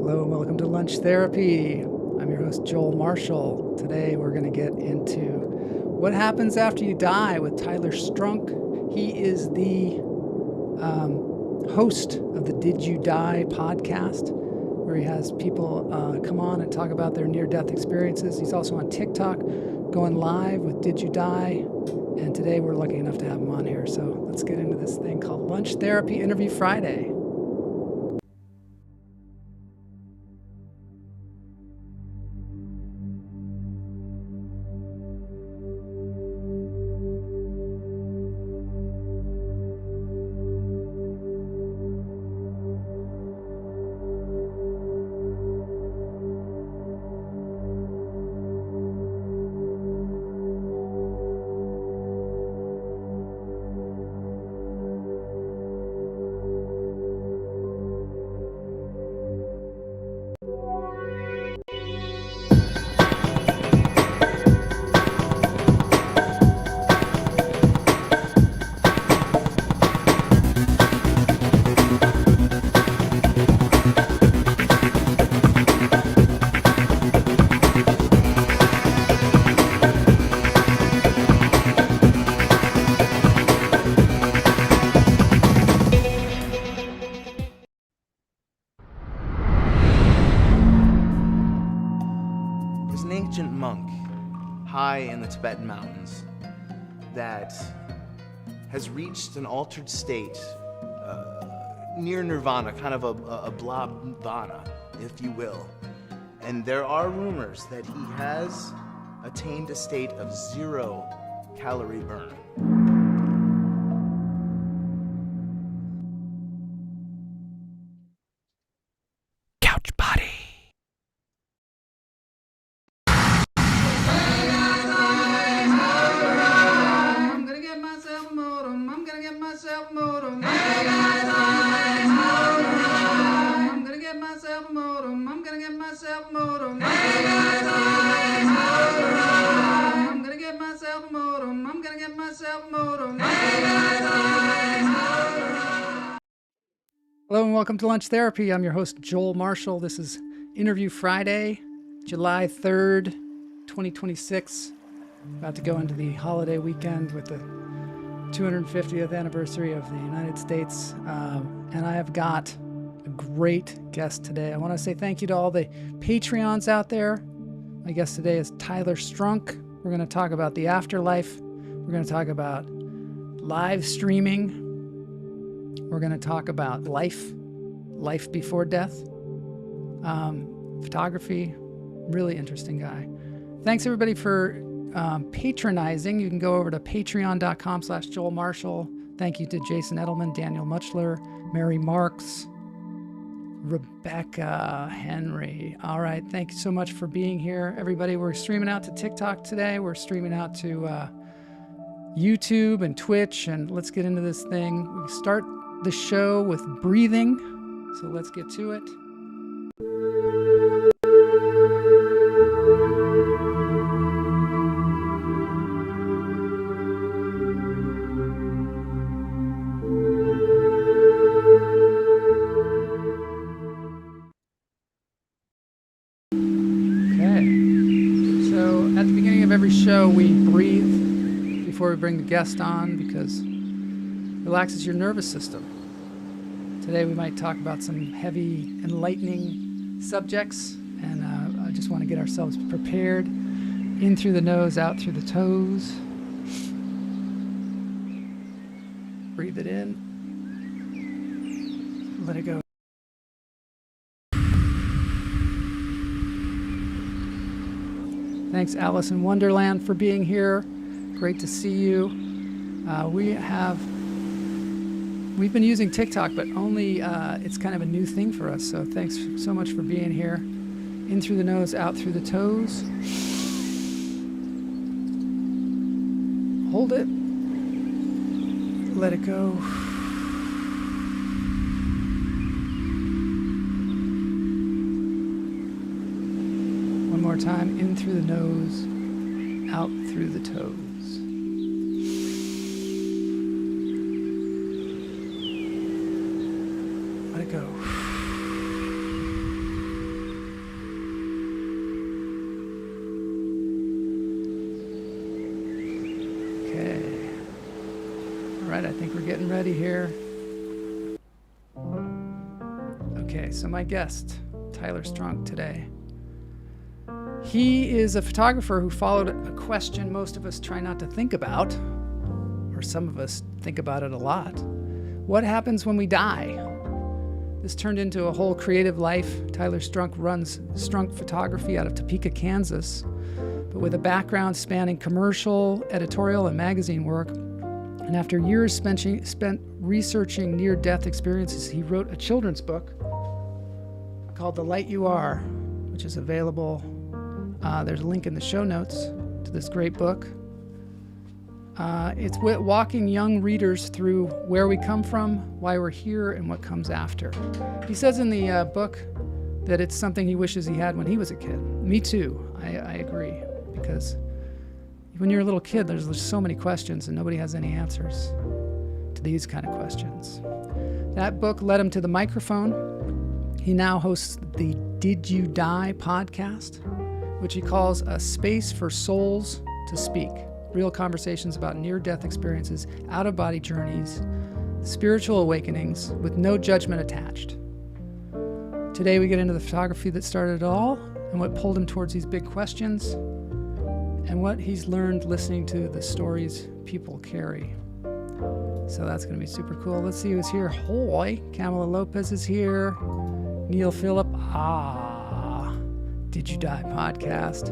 Hello and welcome to Lunch Therapy. I'm your host, Joel Marshall. Today we're going to get into what happens after you die with Tyler Strunk. He is the host of the Did You Die podcast, where he has people come on and talk about their near-death experiences. He's also on TikTok going live with Did You Die? And today we're lucky enough to have him on here. So let's get into this thing called Lunch Therapy Interview Friday. In the Tibetan mountains that has reached an altered state near nirvana, kind of a blobvana, if you will. And there are rumors that he has attained a state of 0 calorie burn. Hello and welcome to Lunch Therapy. I'm your host, Joel Marshall. This is Interview Friday, July 3rd, 2026. About to go into the holiday weekend with the 250th anniversary of the United States. And I have got a great guest today. I want to say thank you to all the Patreons out there. My guest today is Tyler Strunk. We're going to talk about the afterlife. We're going to talk about live streaming. We're going to talk about life before death, photography. Really interesting guy. Thanks everybody for patronizing. You can go over to patreon.com/Joel Marshall. Thank you to Jason Edelman, Daniel Muchler, Mary Marks, Rebecca Henry. All right. Thank you so much for being here, everybody. We're streaming out to TikTok today. We're streaming out to YouTube and Twitch, and let's get into this thing. We start the show with breathing, so let's get to it. Okay, so at the beginning of every show we breathe before we bring the guest on because it relaxes your nervous system. Today we might talk about some heavy, enlightening subjects, and I just want to get ourselves prepared. In through the nose, out through the toes. Breathe it in. Let it go. Thanks, Alice in Wonderland, for being here. Great to see you. We've been using TikTok, but only it's kind of a new thing for us. So thanks so much for being here. In through the nose, out through the toes. Hold it. Let it go. One more time. In through the nose, out through the toes. Let it go. getting ready here. Okay, so my guest, Tyler Strunk, today. He is a photographer who followed a question most of us try not to think about, or some of us think about it a lot. What happens when we die? This turned into a whole creative life. Tyler Strunk runs Strunk Photography out of Topeka, Kansas, but with a background spanning commercial, editorial, and magazine work. And after years spent researching near-death experiences, he wrote a children's book called The Light You Are, which is available. There's a link in the show notes to this great book. It's walking young readers through where we come from, why we're here, and what comes after. He says in the book that it's something he wishes he had when he was a kid. Me too. I agree, because when you're a little kid, there's so many questions and nobody has any answers to these kind of questions. That book led him to the microphone. He now hosts the Did You Die podcast, which he calls a space for souls to speak. Real conversations about near-death experiences, out-of-body journeys, spiritual awakenings with no judgment attached. Today we get into the photography that started it all and what pulled him towards these big questions and what he's learned listening to the stories people carry. So that's going to be super cool. Let's see who's here. Hoy, Kamala Lopez is here. Neil Phillip. Did You Die podcast.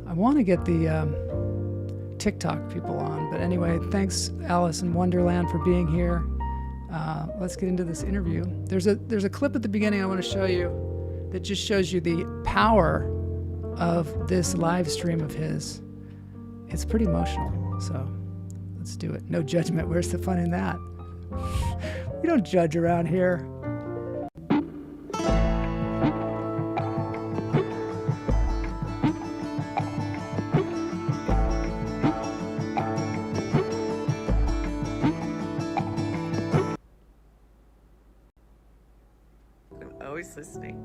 I want to get the TikTok people on, but anyway, thanks Alice in Wonderland for being here. Let's get into this interview. There's a clip at the beginning I want to show you that just shows you the power of this live stream of his. It's pretty emotional, so let's do it. No judgment. Where's the fun in that? We don't judge around here. Listening,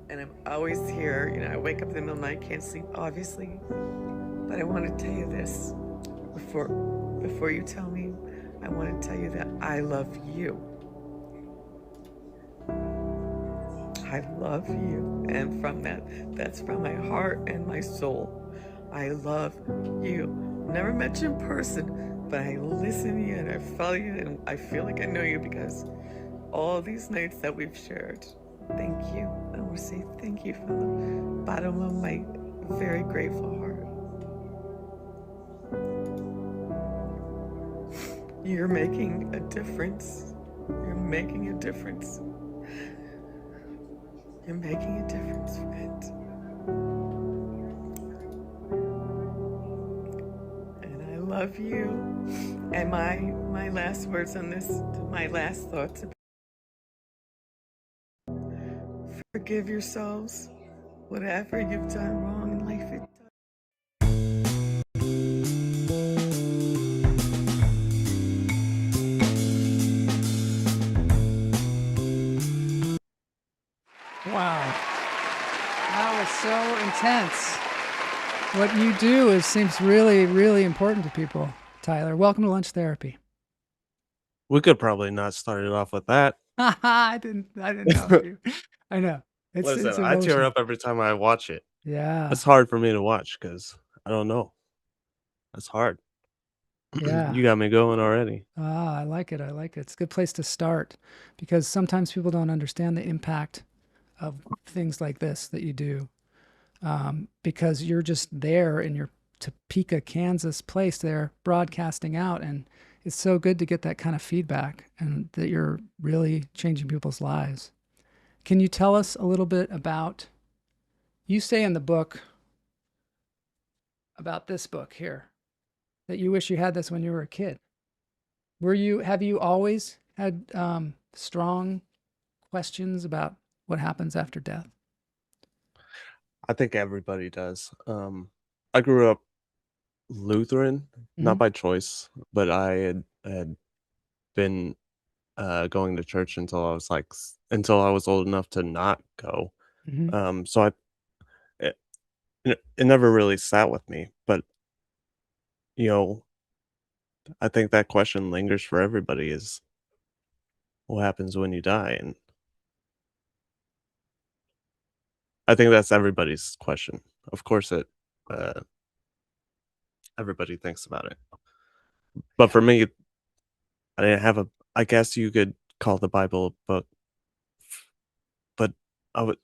and I'm always here. I wake up in the middle of the night, can't sleep, obviously, but I want to tell you this before you tell me. I want to tell you that I love you. I love you, and that's from my heart and my soul. I love you. Never met you in person, but I listen to you and I follow you, and I feel like I know you because all these nights that we've shared. Thank you. I want to say thank you from the bottom of my very grateful heart. You're making a difference. You're making a difference. You're making a difference, friend. And I love you. And my last words on this, my last thoughts about forgive yourselves, whatever you've done wrong in life. Wow, that was so intense. What you do seems really, really important to people. Tyler, welcome to Lunch Therapy. We could probably not start it off with that. I didn't know you. I know. Listen, I tear up every time I watch it. Yeah. It's hard for me to watch because I don't know. It's hard. Yeah. You got me going already. I like it. It's a good place to start because sometimes people don't understand the impact of things like this that you do because you're just there in your Topeka, Kansas place there broadcasting out, and it's so good to get that kind of feedback and that you're really changing people's lives. Can you tell us a little bit about, you say in the book about this book here, that you wish you had this when you were a kid. Have you always had strong questions about what happens after death? I think everybody does. I grew up Lutheran, not by choice, but I had been going to church until I was old enough to not go. So it never really sat with me, but I think that question lingers for everybody is what happens when you die? And I think that's everybody's question. Of course uh everybody thinks about it. But Yeah. for me, I didn't have a I guess you could call the Bible a book, but I would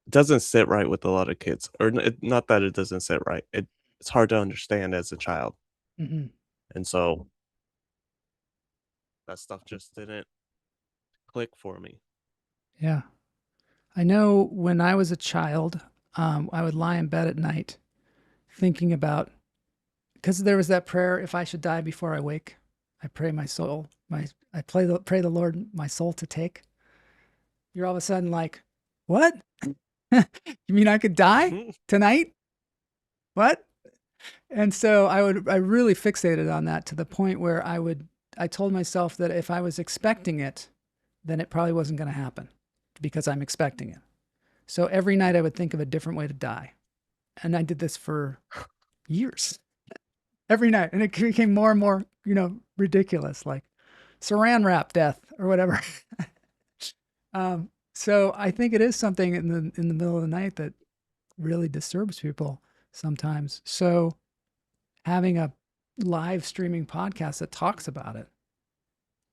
it doesn't sit right with a lot of kids. Or not that it doesn't sit right. It's hard to understand as a child. Hmm. And so that stuff just didn't click for me. Yeah. I know when I was a child, I would lie in bed at night thinking about, because there was that prayer, if I should die before I wake, I pray my soul, pray the Lord my soul to take. You're all of a sudden like, what? You mean I could die tonight? What? And so I really fixated on that to the point where I told myself that if I was expecting it, then it probably wasn't going to happen because I'm expecting it. So every night I would think of a different way to die. And I did this for years, every night. And it became more and more, ridiculous, like saran wrap death or whatever. So I think it is something in the middle of the night that really disturbs people sometimes. So having a live streaming podcast that talks about it,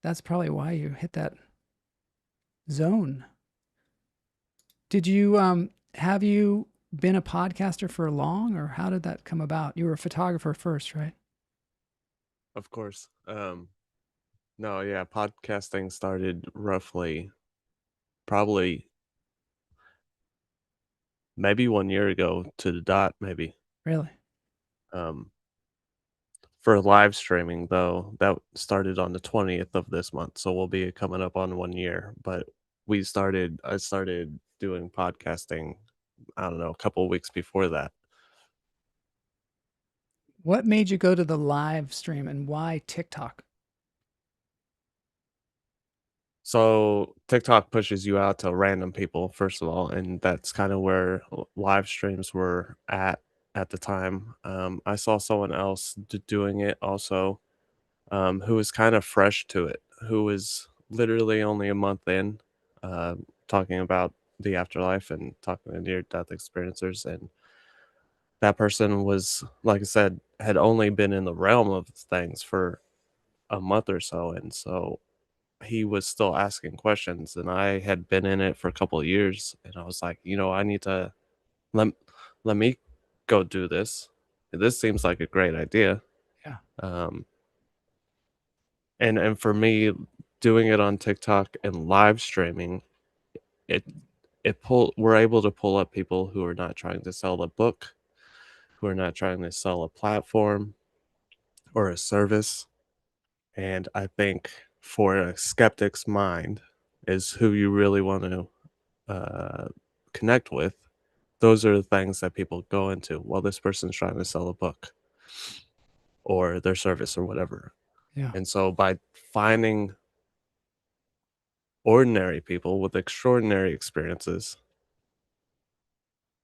that's probably why you hit that zone. Did you have you been a podcaster for long, or how did that come about? You were a photographer first, right? Of course. No, yeah, podcasting started roughly probably maybe 1 year ago to the dot, maybe. Really? Um, for live streaming though, that started on the 20th of this month, so we'll be coming up on 1 year, but I started doing podcasting, I don't know, a couple of weeks before that. What made you go to the live stream and why TikTok? So TikTok pushes you out to random people, first of all, and that's kind of where live streams were at the time. I saw someone else doing it also, who was kind of fresh to it, who was literally only a month in, uh, talking about the afterlife and talking to near death experiencers. And that person was, like I said, had only been in the realm of things for a month or so. And so he was still asking questions, and I had been in it for a couple of years, and I was like, I need to let let me go do this. This seems like a great idea. Yeah. Um, and for me, doing it on TikTok and live streaming, it we're able to pull up people who are not trying to sell a book, who are not trying to sell a platform or a service. And I think for a skeptic's mind is who you really want to uh, connect with. Those are the things that people go into. Well, this person's trying to sell a book or their service or whatever. Yeah. And so by finding ordinary people with extraordinary experiences,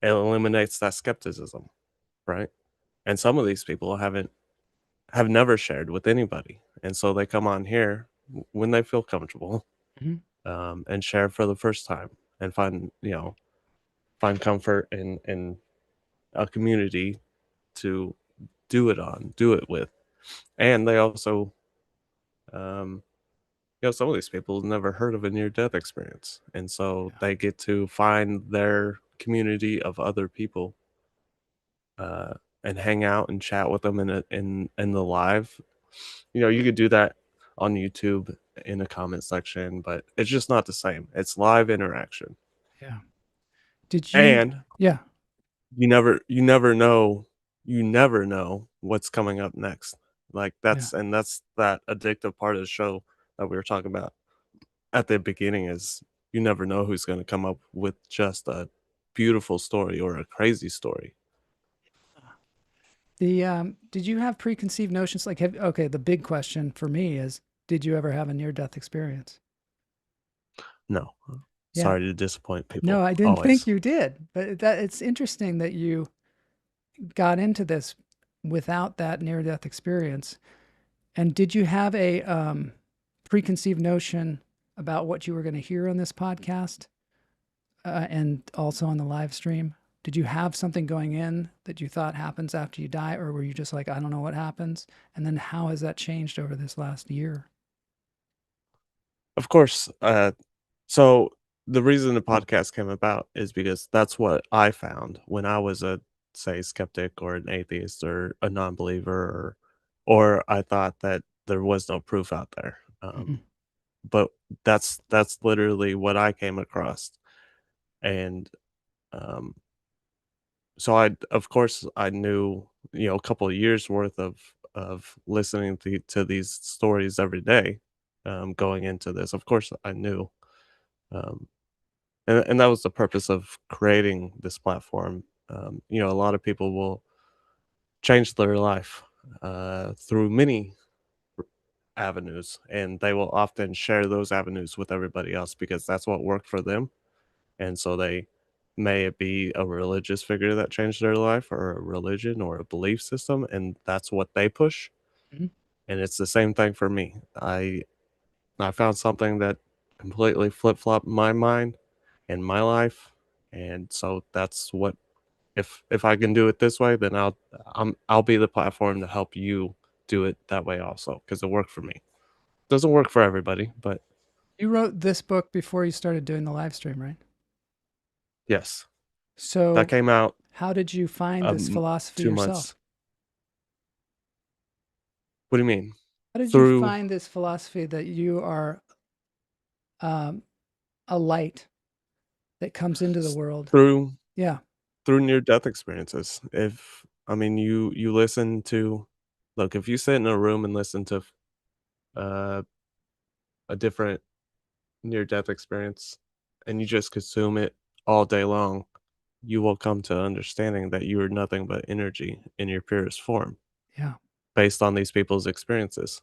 it eliminates that skepticism, right? And some of these people have never shared with anybody, and so they come on here when they feel comfortable, Mhm. and share for the first time and find comfort in a community to do it with. And they also, um, some of these people have never heard of a near death experience. And so Yeah. they get to find their community of other people, uh, and hang out and chat with them in the live. You could do that on YouTube in the comment section, but it's just not the same. It's live interaction. Yeah. Did you? And Yeah. you never know what's coming up next. Like Yeah. that's that addictive part of the show that we were talking about at the beginning is you never know who's going to come up with just a beautiful story or a crazy story. Did you have preconceived notions? Like, okay, the big question for me is, did you ever have a near death experience? No. Yeah. Sorry to disappoint No, people I didn't think always. you did, but that it's interesting that you got into this without that near death experience. And did you have a preconceived notion about what you were going to hear on this podcast and also on the live stream? Did you have something going in that you thought happens after you die, or were you just like, I don't know what happens? And then how has that changed over this last year? Of course. So the reason the podcast came about is because that's what I found when I was a, say, skeptic or an atheist or a non-believer, or I thought that there was no proof out there. Mhm. But that's literally what I came across, and um, so of course I knew, a couple of years worth of listening to these stories every day, going into this. Of course I knew, um, and that was the purpose of creating this platform. A lot of people will change their life through many avenues, and they will often share those avenues with everybody else because that's what worked for them. And so they may it be a religious figure that changed their life or a religion or a belief system, and that's what they push. Mhm. And it's the same thing for me. I found something that completely flip-flopped my mind and my life. And so that's what, if I can do it this way, then I'll be the platform to help you do it that way also, because it worked for me. Doesn't work for everybody, but You wrote this book before you started doing the live stream, right? yes, that So came out how did you find this philosophy 2 months. yourself? What do you mean? How did you Through find this philosophy that you are um, a light that comes into the world? through Yeah. through near death experiences. If I mean you listen to, look, if you sit in a room and listen to uh, a different near death experience and you just consume it all day long, you will come to understanding that you are nothing but energy in your purest form Yeah. based on these people's experiences.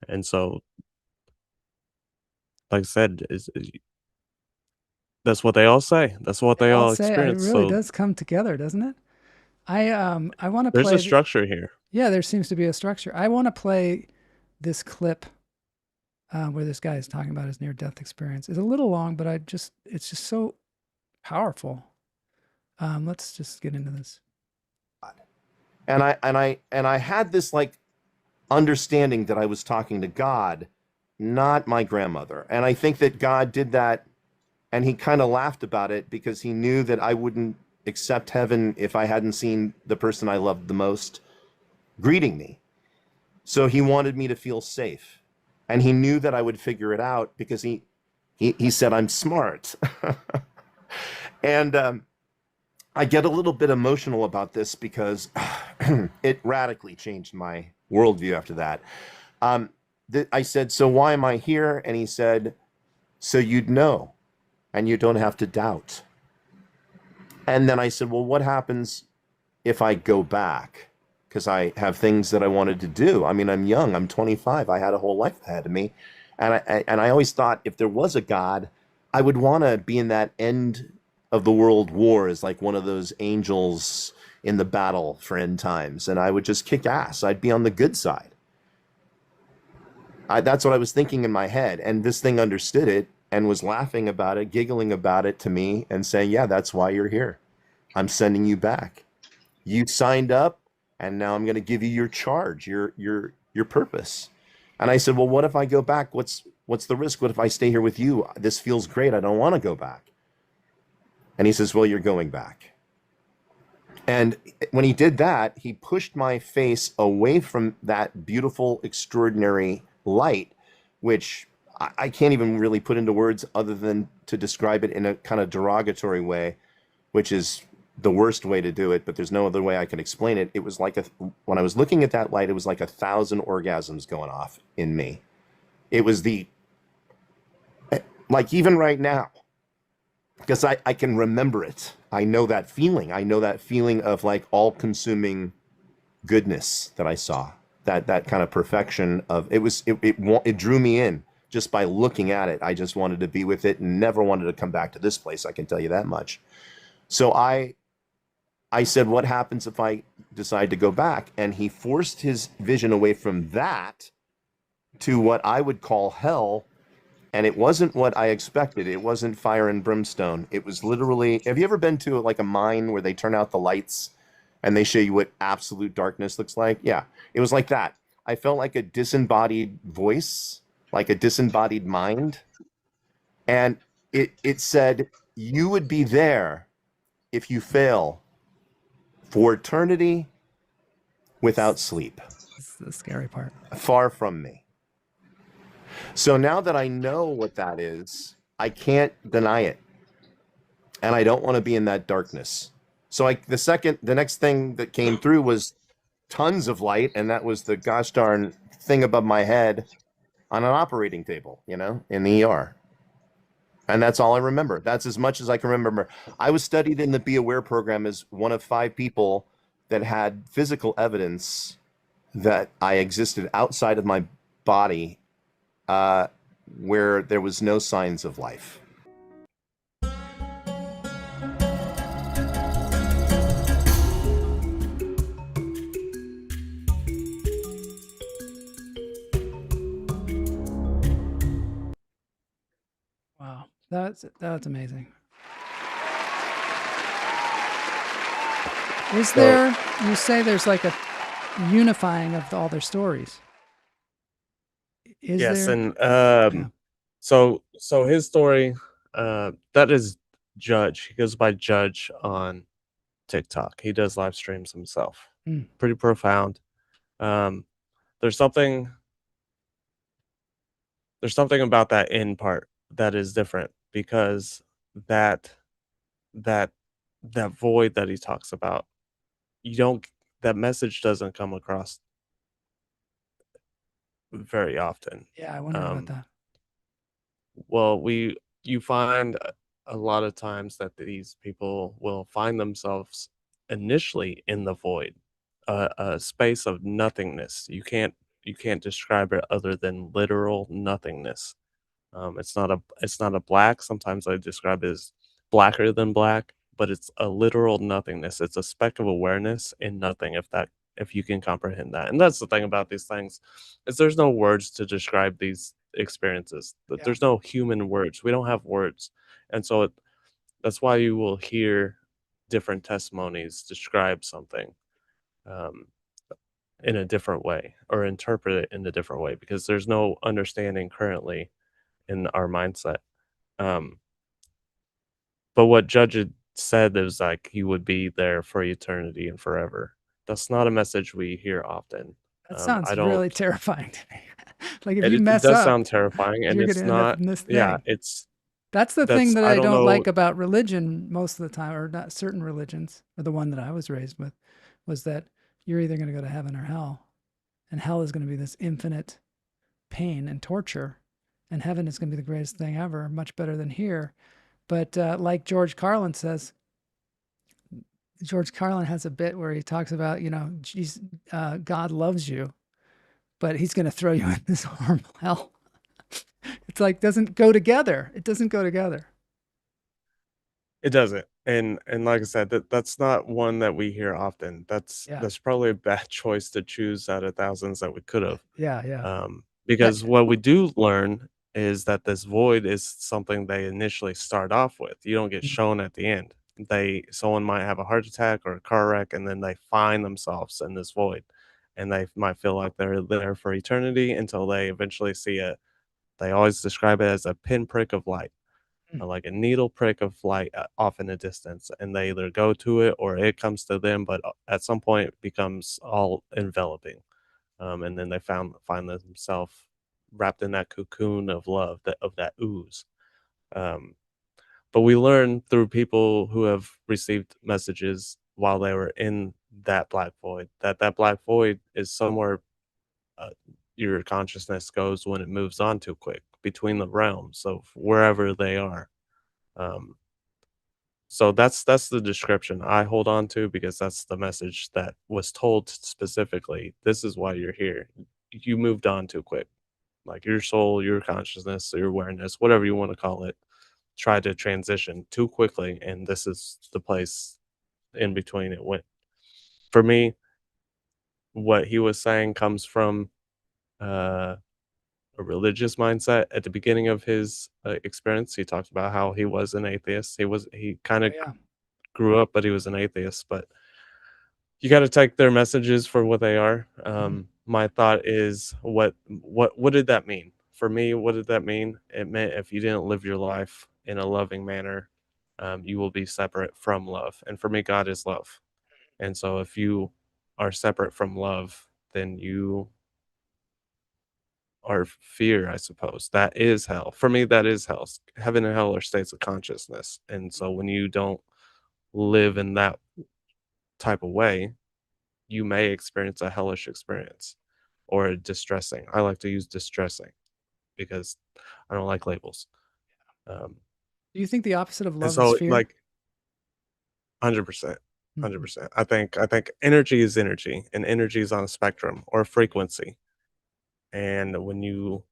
And so, like I said, that's what they all say. That's what They they all all say it experience. really So does come together, doesn't it? I want to there's a play. structure here. Yeah, there seems to be a structure. I want to play this clip where this guy is talking about his near-death experience. It's a little long, but it's just so powerful. Let's just get into this. And I had this like understanding that I was talking to God, not my grandmother. And I think that God did that, and he kind of laughed about it because he knew that I wouldn't accept heaven if I hadn't seen the person I loved the most greeting me. So he wanted me to feel safe. And he knew that I would figure it out because he said I'm smart. And I get a little bit emotional about this because it radically changed my worldview after that. I said, so why am I here? And he said, so you'd know and you don't have to doubt. And then I said, well, what happens if I go back? Because I have things that I wanted to do. I mean, I'm young. I'm 25. I had a whole life ahead of me. And I always thought if there was a God, I would want to be in that end of the world war as like one of those angels in the battle for end times. And I would just kick ass. I'd be on the good side. That's what I was thinking in my head. And this thing understood it and was laughing about it, giggling about it to me and saying, yeah, that's why you're here. I'm sending you back. You signed up and now I'm going to give you your charge, your purpose. And I said, well, what if I go back? What's the risk? What if I stay here with you? This feels great. I don't want to go back. And he says, well, you're going back. And when he did that, he pushed my face away from that beautiful, extraordinary light, which I can't even really put into words other than to describe it in a kind of derogatory way, which is the worst way to do it, but there's no other way I can explain it. It was like when I was looking at that light, it was like 1,000 orgasms going off in me. It was like even right now, because I can remember it. I know that feeling. I know that feeling of like all-consuming goodness that I saw. That kind of perfection of it drew me in just by looking at it. I just wanted to be with it and never wanted to come back to this place. I can tell you that much. So I I said, what happens if I decide to go back? And he forced his vision away from that to what I would call hell. And it wasn't what I expected. It wasn't fire and brimstone. It was literally, have you ever been to like a mine where they turn out the lights and they show you what absolute darkness looks like? Yeah, it was like that. I felt like a disembodied voice, like a disembodied mind. And it said, you would be there if you fail for eternity without sleep. It's the scary part. Far from me. So now that I know what that is, I can't deny it. And I don't want to be in that darkness. So the next thing that came through was tons of light, and that was the gosh darn thing above my head on an operating table, in the ER. And that's all I remember. That's as much as I can remember. I was studied in the Be Aware program as one of 5 people that had physical evidence that I existed outside of my body, where there was no signs of life. Wow, that's amazing. Is So there? You say there's like a unifying of all their stories. Is yes, there? and Yeah. so his story, that is Judge. He goes by Judge on TikTok. He does live streams himself. Mm. Pretty profound. Um, there's something about that end part that is different because that that that void that he talks about, you don't that message doesn't come across very often. Yeah, I wondered about Um, that. well, you find a lot of times that these people will find themselves initially in the void, a space of nothingness. You can't describe it other than literal nothingness. It's not a black. Sometimes I describe it as blacker than black, but it's a literal nothingness. It's a speck of awareness in nothing. If you can comprehend that, and that's the thing about these things, is there's no words to describe these experiences. Yeah, There's no human words. We don't have words, and so that's why you will hear different testimonies describe something. Um, in a different way or interpret it in a different way because there's no understanding currently in our mindset. Um, but what Judge had said is like he would be there for eternity and forever. That's not a message we hear often. that I sounds don't. really terrifying to me. Like if It, you it it mess does up, sound terrifying, and you're going it's to end up not. in this Yeah, thing. it's That's the thing that's. that I I don't don't know. like about religion most of the time, or not certain religions, or the one that I was raised with, was that you're either going to go to heaven or hell. And hell is going to be this infinite pain and torture. And heaven is going to be the greatest thing ever, much better than here. But like George Carlin says, George Carlin has a bit where he talks about, God loves you, but he's going to throw you in this horrible hell. It's like doesn't go together. It doesn't go together. It doesn't, and like I said, that's not one that we hear often. Yeah. That's probably a bad choice to choose out of thousands that we could have. Yeah. Yeah. That, Because what we do learn is that this void is something they initially start off with. You don't get shown at the end. Someone might have a heart attack or a car wreck, and then they find themselves in this void, and they might feel like they're there for eternity until they eventually see a. They always describe it as a pinprick of light, like a needle prick of light off in the distance, and they either go to it or it comes to them, but at some point it becomes all enveloping, and then they find themselves wrapped in that cocoon of love, that ooze. Um, but we learn through people who have received messages while they were in that black void that black void is somewhere uh, your consciousness goes when it moves on too quick between the realms of wherever they are. Um, so that's the description I hold on to because that's the message that was told specifically. This is why you're here. You moved on too quick. Like your soul, your consciousness, your awareness, whatever you want to call it, tried to transition too quickly, and this is the place in between it went. For me, what he was saying comes from uh, a religious mindset. At the beginning of his experience, he talked about how he was an atheist. He kind Oh of yeah. grew up, but he was an atheist. But you got to take their messages for what they are. Mhm. My thought is, what did that mean for me? What did that mean? It meant if you didn't live your life in a loving manner, you will be separate from love. And for me, God is love. And so if you are separate from love, then you are fear, I suppose. That is hell. For me, that is hell. Heaven and hell are states of consciousness. And so when you don't live in that type of way, you may experience a hellish experience or a distressing. I like to use distressing because I don't like labels. Um, Do you think the opposite of and love is so fear? like 100%, Mhm. 100%. I think energy is energy and energy is on a spectrum or a frequency. And when you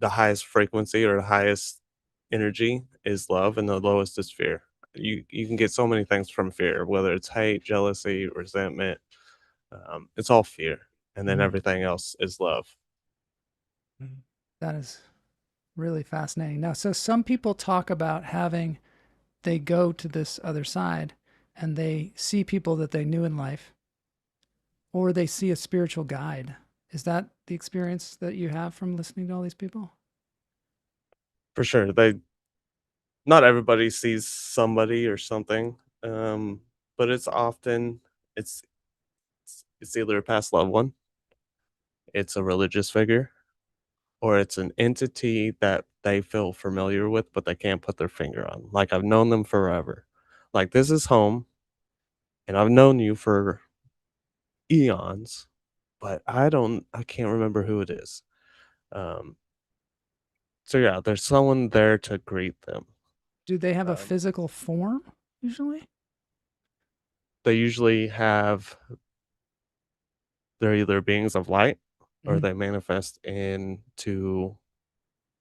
the highest frequency or the highest energy is love and the lowest is fear. You can get so many things from fear, whether it's hate, jealousy, resentment. It's all fear, and then Mhm. everything else is love. Mhm. That is really fascinating. Now, so some people talk about having they go to this other side and they see people that they knew in life or they see a spiritual guide. Is that the experience that you have from listening to all these people? For sure. They Not everybody sees somebody or something, but it's it's either a past loved one, it's a religious figure, or it's an entity that they feel familiar with, but they can't put their finger on. Like I've known them forever. Like this is home, and I've known you for eons, but I can't remember who it is. Um, so yeah, there's someone there to greet them. Do they have a Um, physical form usually? they usually have they're either beings of light or Mhm. they manifest into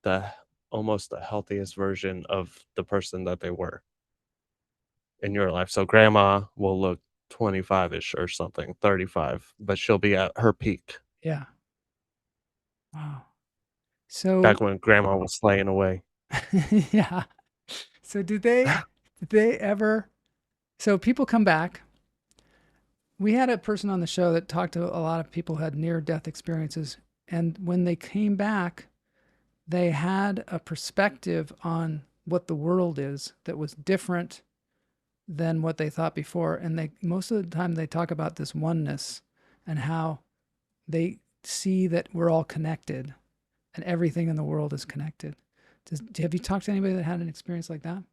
the almost the healthiest version of the person that they were in your life. So grandma will look 25-ish or something, 35, but she'll be at her peak Yeah. Wow. So, back when grandma was slaying away. yeah. So did they ever so people come back. We had a person on the show that talked to a lot of people who had near death experiences and when they came back, they had a perspective on what the world is that was different than what they thought before and they most of the time they talk about this oneness and how they see that we're all connected and everything in the world is connected. Have you talked to anybody that had an experience like that?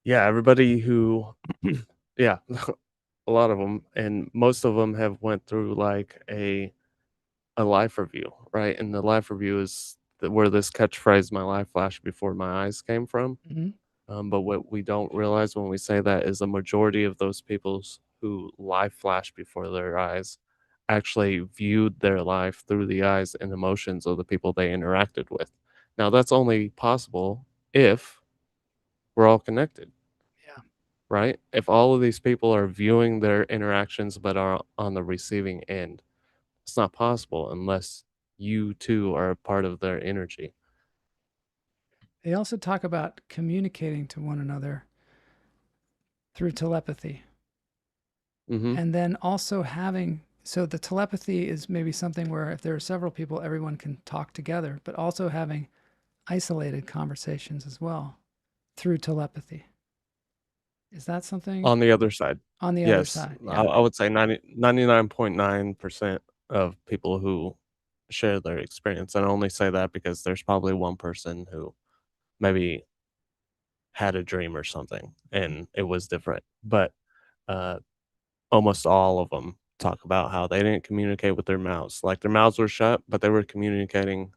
Yeah, everybody who yeah, a lot of them, and most of them have went through like a life review, right? And the life review is where this catchphrase "my life flashed before my eyes" came from. Mm-hmm. But what we don't realize when we say that is a majority of those people's who life flashed before their eyes actually viewed their life through the eyes and emotions of the people they interacted with. Now, that's only possible if we're all connected, Yeah. right? If all of these people are viewing their interactions but are on the receiving end, it's not possible unless you too are a part of their energy. They also talk about communicating to one another through telepathy. Hmm. And then also having, so the telepathy is maybe something where if there are several people, everyone can talk together, but also having isolated conversations as well through telepathy. Is that something On the other side, on the other yes, side? I Yeah. I would say 99.9% of people who share their experience, and I only say that because there's probably one person who maybe had a dream or something, and it was different, but, uh, almost all of them talk about how they didn't communicate with their mouths, like, their mouths were shut, but they were communicating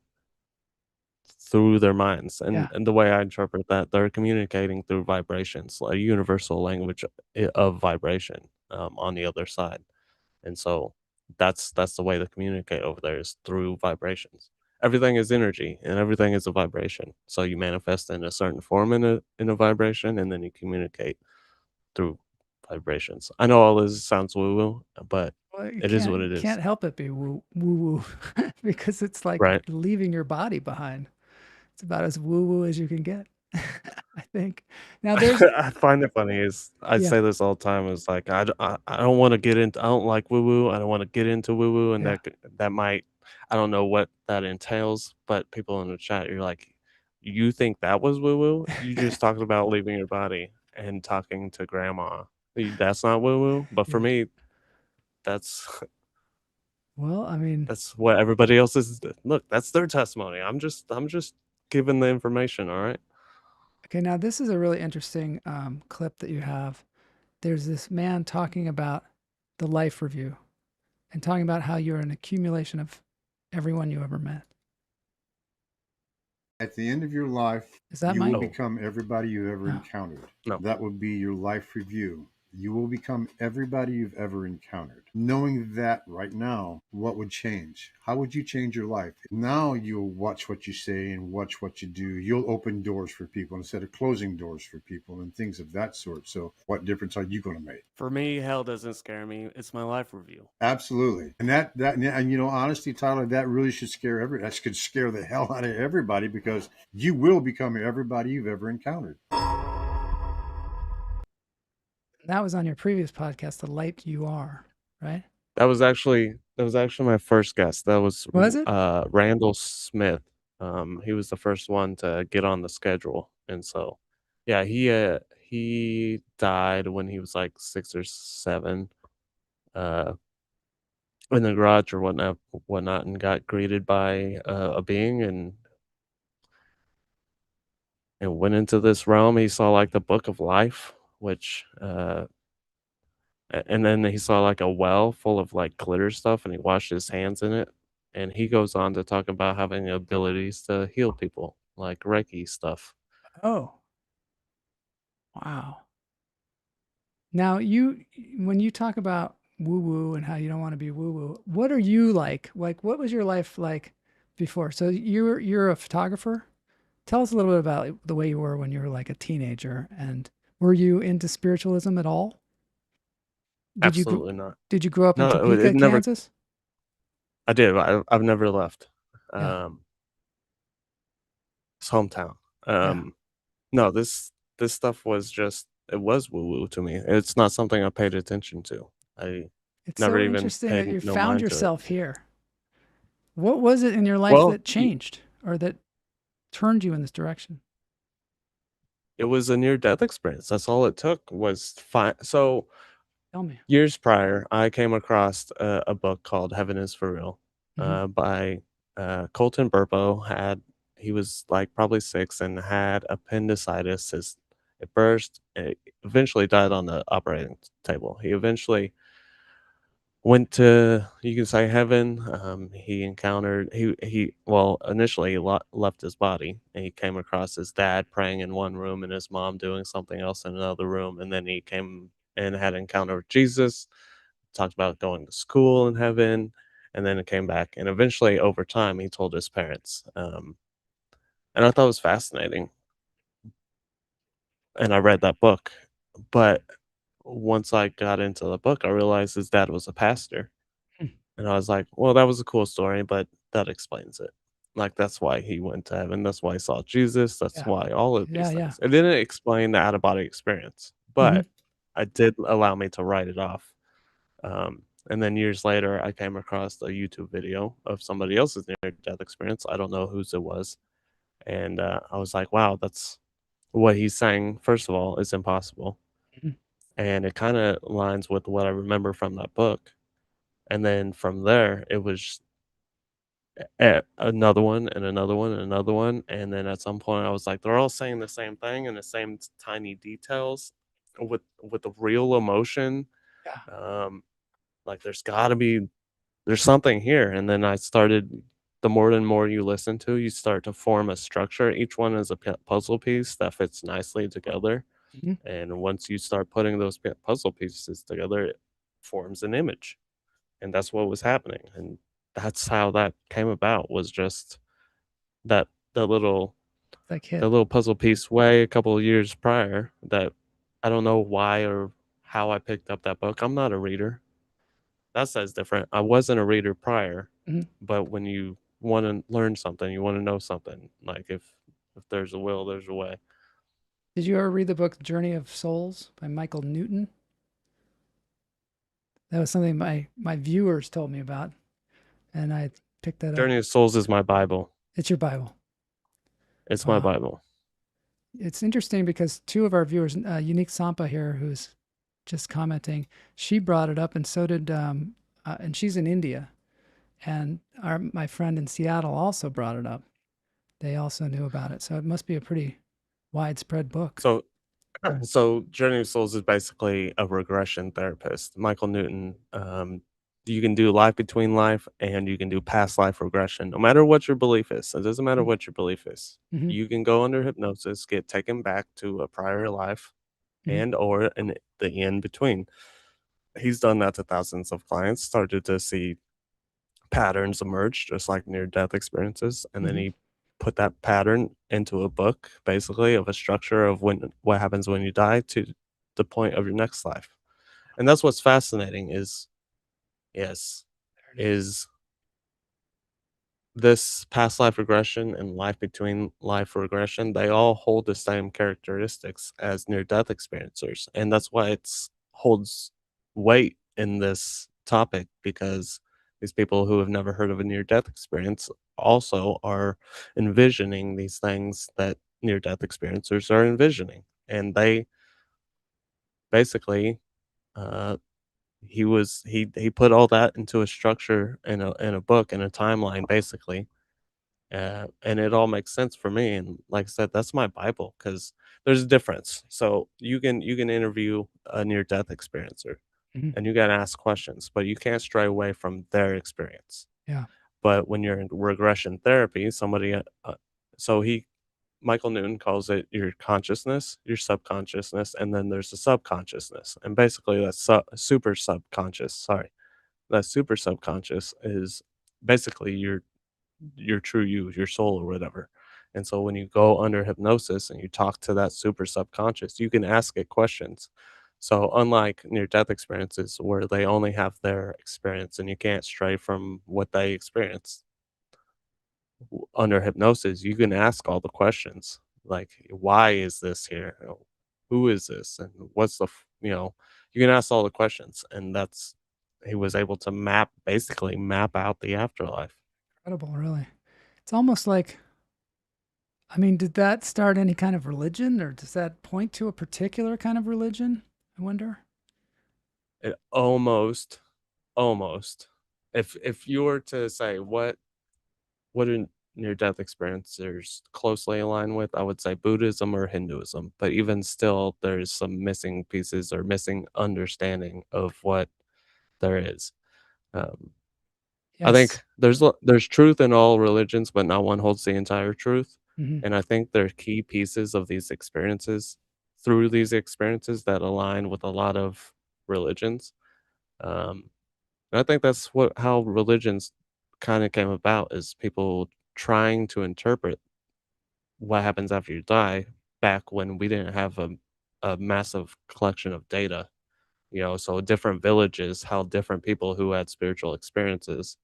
through their minds, Yeah. and the way I interpret that, they're communicating through vibrations, a universal language of vibration, on the other side. And so that's the way to communicate over there is through vibrations. Everything is energy and everything is a vibration. So you manifest in a certain form in a vibration and then you communicate through vibrations. I know all this sounds woo-woo, but Well, you it is what it is, can't help it be woo woo because it's like right? leaving your body behind. It's about as woo woo as you can get, I think. Now there's I find it funny is I yeah, say this all the time. Is like I don't want to get into. I don't like woo woo. I don't want to get into woo woo, and yeah. that might. I don't know what that entails, but people in the chat, you're like, you think that was woo woo? You just talked about leaving your body and talking to grandma. That's not woo woo, but for Yeah. me, that's Well, I mean, that's what everybody else is. Look, that's their testimony. I'm just giving the information. All right. okay, now this is a really interesting clip that you have. There's this man talking about the life review and talking about how you're an accumulation of everyone you ever met. At the end of your life, Is that you will Mike? become everybody you ever No. encountered. No. That would be your life review. You will become everybody you've ever encountered. Knowing that right now, what would change? How would you change your life? Now you'll watch what you say and watch what you do. You'll open doors for people instead of closing doors for people and things of that sort. So what difference are you going to make? For me, hell doesn't scare me. It's my life review. Absolutely. And you know, honestly, Tyler, that really should scare that should scare the hell out of everybody because you will become everybody you've ever encountered. That was on your previous podcast, The Light You Are, right? That was actually my first guest. That was Was it? Randall Smith. He was the first one to get on the schedule, and so yeah, he died when he was like 6 or 7, uh, in the garage or whatnot, and got greeted by a being and went into this realm. He saw like the book of life, which and then he saw like a well full of like glitter stuff, and he washed his hands in it. And he goes on to talk about having abilities to heal people, like Reiki stuff. Oh, wow. Now, when you talk about woo woo and how you don't want to be woo woo, what are you like? Like, what was your life like before? So you're a photographer. Tell us a little bit about the way you were when you were like a teenager, and were you into spiritualism at all? Did you Absolutely not. did you grow up in No, it Topeka, never. Kansas? I did. I've never left. Yeah, It's hometown. yeah. No, this stuff was just it was woo woo to me. It's not something I paid attention to. I It's never so even interesting that paid you no found mind to it. yourself here. What was it in your life Well, that changed or that turned you in this direction? it was a near death experience. That's all it took was fine. So Tell me. years prior, I came across a book called Heaven is for Real, Hmm. by Colton Burpo. He was like probably 6 and had appendicitis. It burst. It eventually died on the operating table. He eventually went to, you can say, heaven. He encountered well, initially he left his body, and he came across his dad praying in one room and his mom doing something else in another room, and then he came and had an encounter with Jesus, talked about going to school in heaven, and then it came back, and eventually over time he told his parents, and I thought it was fascinating, and I read that book, but once I got into the book, I realized his dad was a pastor. And I was like, "Well, that was a cool story, but that explains it." Like, that's why he went to heaven, that's why he saw Jesus, that's Yeah, why all of yeah, these yeah. things. It didn't explain the out of body experience, Hmm. but it did allow me to write it off. And then years later, I came across a YouTube video of somebody else's near-death experience. I don't know whose it was, and, I was like, "Wow, that's what he's saying, first of all, is impossible." Hmm. And it kinda lines with what I remember from that book. And then from there, it was another one and another one and another one, and then at some point I was like, they're all saying the same thing in the same tiny details with the real emotion. Yeah. Um, like there's something here, and then I started. The more and more you listen to, you start to form a structure. Each one is a puzzle piece that fits nicely together, Hmm. and once you start putting those puzzle pieces together, it forms an image, and that's what was happening, and that's how that came about, was just that the little Like hit. the little puzzle piece way a couple of years prior that I don't know why or how I picked up that book. I'm not a reader. That says different. I wasn't a reader prior, Mhm. but when you want to learn something, you want to know something. Like if there's a will, there's a way. Did you ever read the book Journey of Souls by Michael Newton? That was something my viewers told me about, and I picked that up. Journey of Souls is my Bible. It's your Bible. It's my Wow. Bible. It's interesting because two of our viewers, Unique Sampa here, who's just commenting, she brought it up, and so did, and she's in India, and my friend in Seattle also brought it up. They also knew about it, so it must be a pretty widespread book. So Journey of Souls is basically a regression therapist. Michael Newton, you can do life between life and you can do past life regression. No matter what your belief is, it doesn't matter what your belief is. Mm-hmm. You can go under hypnosis, get taken back to a prior life, Mm-hmm. and or in the in between. He's done that to thousands of clients. Started to see patterns emerge, just like near death experiences, and then Mm-hmm. he put that pattern into a book, basically, of a structure of what happens when you die to the point of your next life. And that's what's fascinating is yes, is this past life regression and life between life regression, they all hold the same characteristics as near death experiencers. And that's why it's holds weight in this topic, because these people who have never heard of a near death experience also are envisioning these things that near death experiencers are envisioning. And they basically uh he put all that into a structure in a book, in a timeline, basically, and it all makes sense for me. And like I said, that's my Bible, because there's a difference. So you can interview a near death experiencer, Mm-hmm. and you got to ask questions, but you can't stray away from their experience. Yeah. But when you're in regression therapy, somebody so he Michael Newton calls it your consciousness, your subconsciousness, and then there's the subconsciousness, and basically that's super subconscious. Sorry, that super subconscious is basically your true you, your soul or whatever. And so when you go under hypnosis and you talk to that super subconscious, you can ask it questions. So unlike near death experiences where they only have their experience and you can't stray from what they experienced, under hypnosis, you can ask all the questions like, why is this here? Who is this? And what's you can ask all the questions. And that's, he was able to basically map out the afterlife. Incredible, really. It's almost like, I mean, did that start any kind of religion, or does that point to a particular kind of religion? I wonder. It almost. If you were to say what are near death experiencers closely aligned with, I would say Buddhism or Hinduism. But even still, there's some missing pieces or missing understanding of what there is. Um, I Yes. think there's truth in all religions, but not one holds the entire truth. Mm-hmm. And I think there are key pieces of these experiences through these experiences that align with a lot of religions. Um, and I think that's how religions kind of came about, is people trying to interpret what happens after you die, back when we didn't have a massive collection of data. So different villages held different people who had spiritual experiences,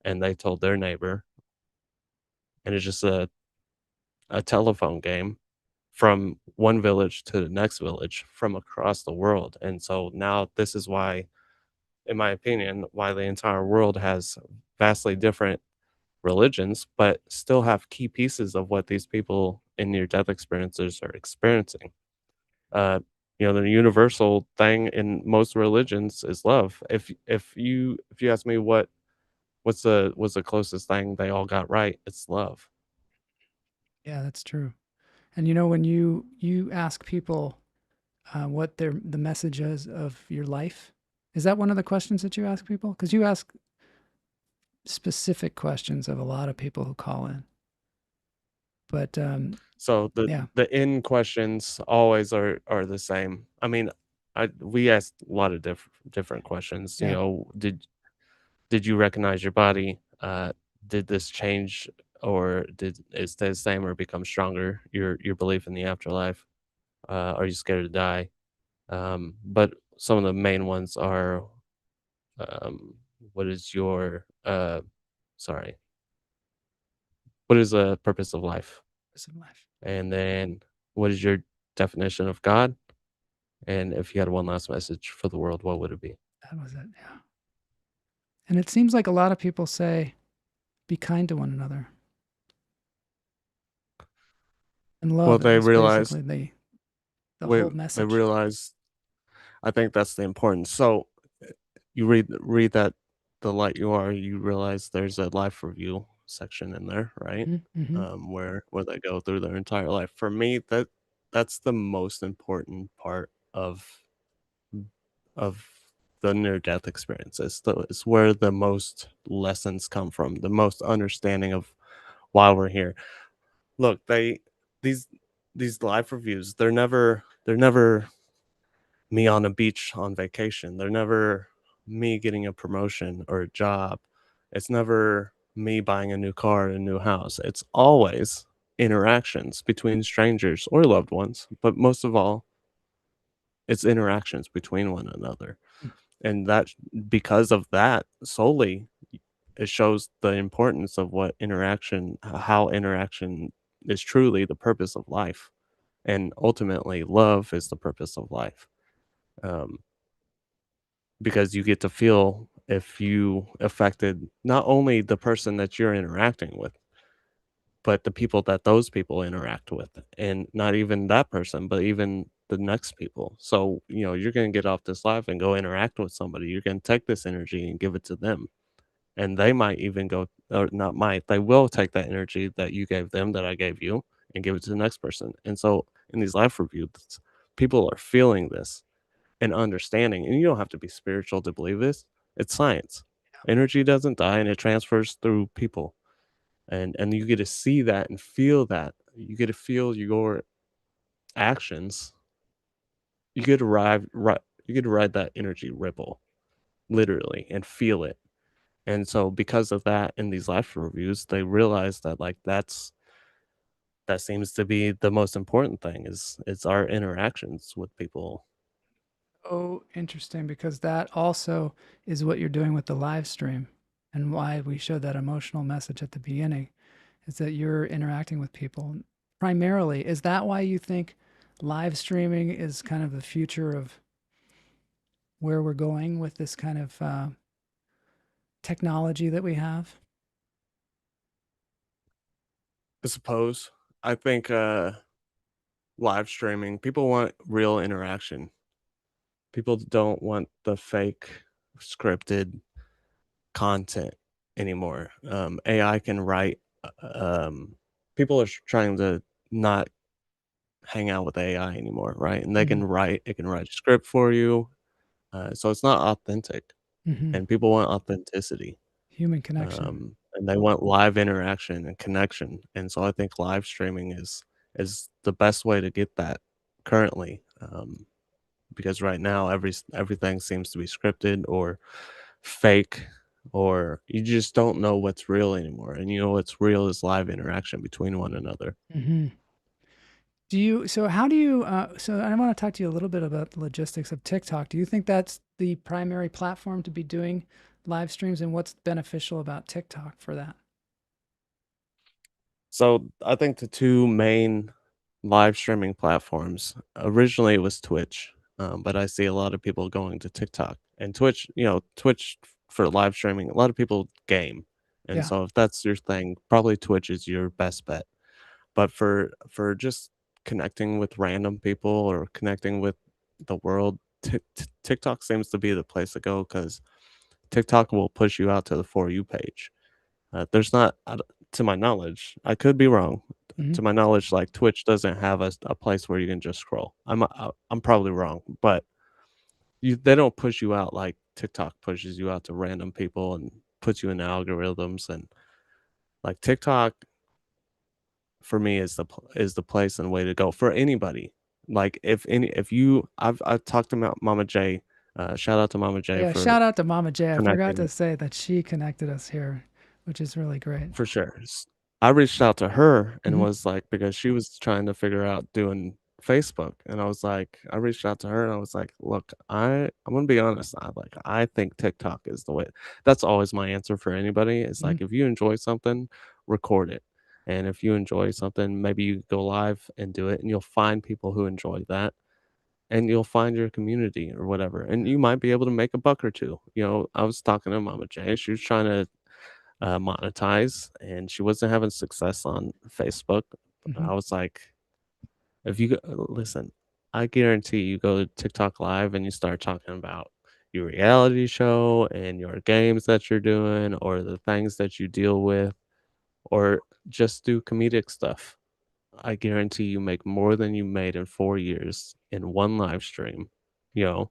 and they told their neighbor, and it's just a telephone game from one village to the next village from across the world. And so now this is why, in my opinion, why the entire world has vastly different religions, but still have key pieces of what these people in near death experiences are experiencing. Uh, the universal thing in most religions is love. If you ask me what's the closest thing they all got right, it's love. Yeah, that's true. And when you ask people what the message is of your life, is that one of the questions that you ask people? Because you ask specific questions of a lot of people who call in. But So the yeah, the in questions always are the same. I mean, we asked a lot of different questions. yeah, Did you recognize your body? Did this change, or did it stay the same or become stronger? Your belief in the afterlife. Are you scared to die? But some of the main ones are, um, what is your sorry, what is the purpose of life? Purpose of life. And then what is your definition of God? And if you had one last message for the world, what would it be? That was it. Yeah. And it seems like a lot of people say, "Be kind to one another," and Well, love they is realize, basically the wait, whole they message. realize. I think that's the importance. So you read that the light you are, you realize there's a life review section in there, right? Mm-hmm. Where they go through their entire life. For me, that's the most important part of the near death experience. It's where the most lessons come from, the most understanding of why we're here. Look, these these life reviews, they're never me on a beach on vacation. They're never me getting a promotion or a job. It's never me buying a new car and a new house. It's always interactions between strangers or loved ones, but most of all, it's interactions between one another. And that, because of that solely, it shows the importance of what interaction, how interaction is truly the purpose of life. And ultimately, love is the purpose of life. Um, because you get to feel if you affected not only the person that you're interacting with, but the people that those people interact with, and not even that person, but even the next people. So, you're going to get off this life and go interact with somebody. You're going to take this energy and give it to them. And they might even go, or not might, they will take that energy that you gave them, that I gave you, and give it to the next person. And so in these life reviews, people are feeling this and understanding. And you don't have to be spiritual to believe this. It's science. Energy doesn't die and it transfers through people. And you get to see that and feel that. You get to feel your actions. You get to ride that energy ripple literally and feel it. And so because of that, in these life reviews, they realize that like that seems to be the most important thing is it's our interactions with people. Oh, interesting, because that also is what you're doing with the live stream, and why we showed that emotional message at the beginning is that you're interacting with people primarily. Is that why you think live streaming is kind of the future of where we're going with this kind of technology that we have? I suppose. I think live streaming, people want real interaction. People don't want the fake scripted content anymore. AI can write. People are trying to not hang out with AI anymore, right? And they Mm-hmm. can write. It can write a script for you, so it's not authentic. Mm-hmm. And people want authenticity, Human connection. and they want live interaction and connection. And so I think live streaming is the best way to get that currently. Because right now everything seems to be scripted or fake, or you just don't know what's real anymore. And what's real is live interaction between one another. Mm-hmm. Do you, so how do you, so I want to talk to you a little bit about the logistics of TikTok. Do you think that's the primary platform to be doing live streams, and what's beneficial about TikTok for that? So I think the two main live streaming platforms, originally it was Twitch, but I see a lot of people going to TikTok and Twitch. Twitch for live streaming. A lot of people game, and Yeah. so if that's your thing, probably Twitch is your best bet. But for just connecting with random people or connecting with the world, TikTok seems to be the place to go because TikTok will push you out to the For You page. There's not, to my knowledge, I could be wrong. Mm-hmm. To my knowledge, like Twitch doesn't have a place where you can just scroll. I'm probably wrong, but they don't push you out like TikTok pushes you out to random people and puts you in algorithms. And like TikTok for me is the place and way to go for anybody. Like if you, I've talked to Mama J. Shout out to Mama J Yeah. for Shout out to Mama J. I forgot to connecting. say that she connected us here, which is really great. For sure. I reached out to her and Mm-hmm. was like, because she was trying to figure out doing Facebook, and I reached out to her and I was like, "Look, I'm gonna be honest, I think TikTok is the way." That's always my answer for anybody. It's Mhm. like, if you enjoy something, record it. And if you enjoy something, maybe you go live and do it, and you'll find people who enjoy that, and you'll find your community or whatever. And you might be able to make a buck or two. I was talking to Mama J. She was trying to monetize, and she wasn't having success on Facebook. Mhm. I was like, if you listen, I guarantee you go to TikTok live and you start talking about your reality show and your games that you're doing or the things that you deal with or just do comedic stuff. I guarantee you make more than you made in 4 years in one live stream, you know,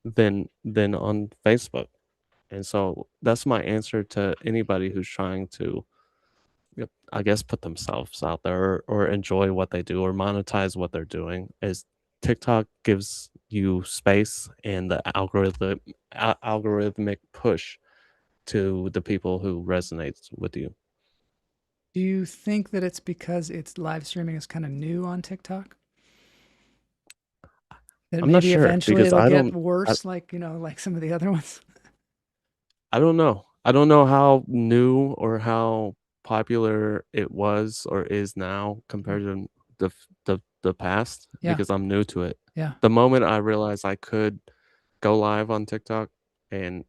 than on Facebook. And so that's my answer to anybody who's trying to, yep, I guess, put themselves out there or enjoy what they do or monetize what they're doing is TikTok gives you space and the algorithmic push to the people who resonates with you. Do you think that it's because it's live streaming is kind of new on TikTok? That I'm not maybe sure eventually because it'll I get don't I, worse, like, like some of the other ones? I don't know. I don't know how new or how popular it was or is now Mhm. compared to the past Yeah. because I'm new to it. Yeah. The moment I realized I could go live on TikTok and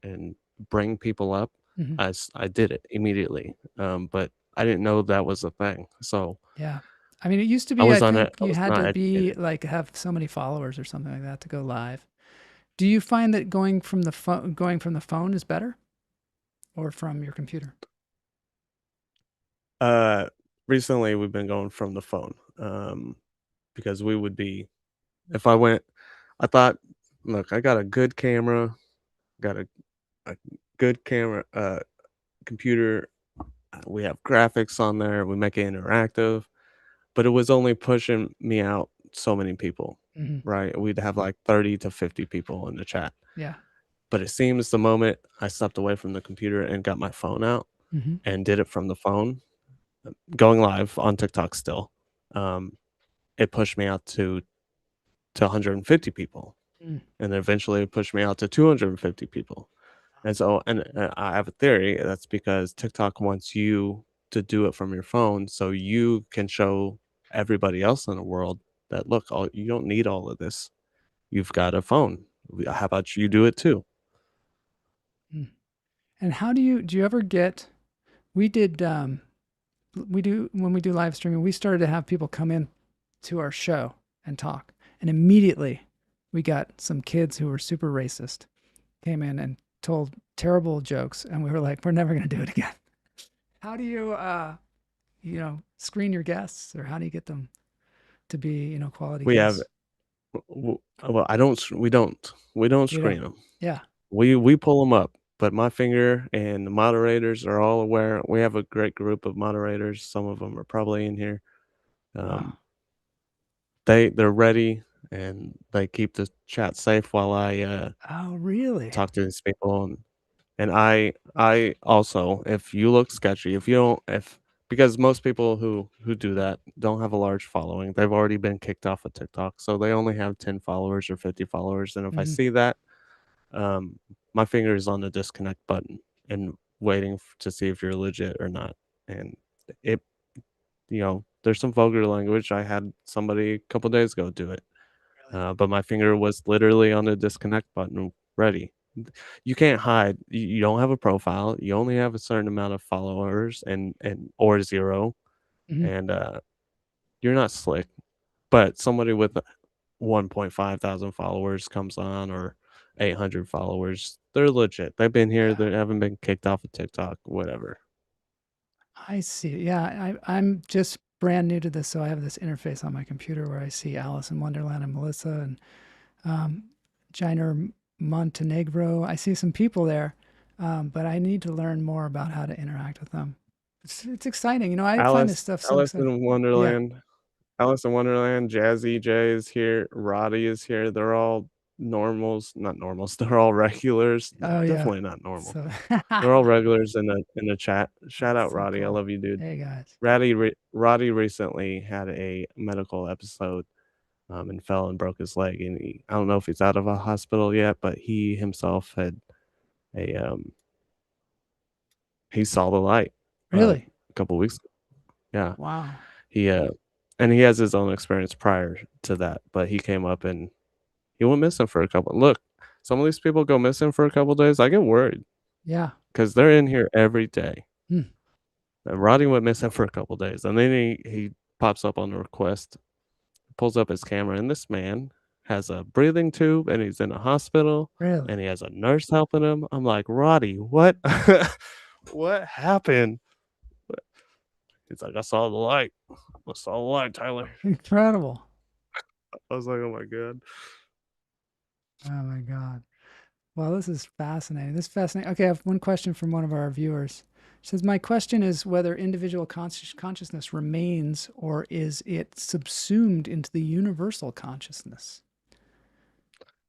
bring people up, Mhm. I did it immediately. But I didn't know that was a thing. So Yeah. I mean, it used to I be, I was on it. think I you was had not to be educated. like have so many followers or something like that to go live. Do you find that going from the phone is better or from your computer? Uh, Recently we've been going from the phone. Because we would be if I went I thought, look, I got a good camera, got a good camera, computer. We have graphics on there. We make it interactive, but it was only pushing me out so many people, Mhm. right? We'd have like 30 to 50 people in the chat. Yeah. But it seems the moment I stepped away from the computer and got my phone out Mhm. and did it from the phone, going live on TikTok still, um, it pushed me out to 150 people, Mm. and then eventually it pushed me out to 250 people. And so, I have a theory that's because TikTok wants you to do it from your phone so you can show everybody else in the world that, look, you don't need all of this. You've got a phone. How about you do it too? Mm. And do you ever get we did we do when we do live streaming, we started to have people come in to our show and talk. And immediately we got some kids who were super racist came in and told terrible jokes, and we were like, we're never going to do it again. How do you screen your guests, or how do you get them to be, quality We have, guests? well, I don't, we don't You don't. screen them. Yeah. We pull them up, but my finger and the moderators are all aware. We have a great group of moderators. Some of them are probably in here. Wow. Um, they're ready and they keep the chat safe while I Oh, really? talk to these people and I also, if you look sketchy, if you don't if because most people who do that don't have a large following. They've already been kicked off of TikTok, so they only have 10 followers or 50 followers, and if I Hmm. see that, um, my finger is on the disconnect button and waiting to see if you're legit or not. And it, there's some vulgar language. I had somebody a couple days ago do it, Really? but my finger was literally on the disconnect button, ready. You can't hide. You don't have a profile. You only have a certain amount of followers and or zero, Hmm. and you're not slick. But somebody with 1.5 thousand followers comes on or 800 followers, they're legit. They've been here. Yeah. They haven't been kicked off of TikTok, whatever. I see. Yeah, I'm just brand new to this, so I have this interface on my computer where I see Alice in Wonderland and Melissa and um, Jainer Montenegro. I see some people there, but I need to learn more about how to interact with them. It's exciting. I find this Alice, stuff so Alice exciting. in Yeah. Wonderland, Alice in Wonderland, Jazzy J is here, Roddy is here. They're all normals, not normals. They're all regulars. Oh, yeah. Definitely not normal. So They're all regulars in the chat. Shout out so Roddy. I cool. love you, dude. Hey guys. Roddy recently had a medical episode and fell and broke his leg. And I don't know if he's out of a hospital yet, but he himself had a he saw the light Really? a couple weeks ago. Yeah, Wow. he and he has his own experience prior to that, but he came up and he went missing for a couple. Look, some of these people go missing for a couple days. I get worried Yeah. because they're in here every day. Hmm. And Roddy went missing for a couple days, and then he pops up on the request, pulls up his camera, and this man has a breathing tube, and he's in a hospital, Really? and he has a nurse helping him. I'm like, Roddy, what? What happened? He's like, I saw the light. I saw the light, Tyler. Incredible. I was like, oh my god. Oh my God. Well, this is fascinating. This is fascinating. Okay, I have one question from one of our viewers. It says, my question is whether individual consciousness remains or is it subsumed into the universal consciousness?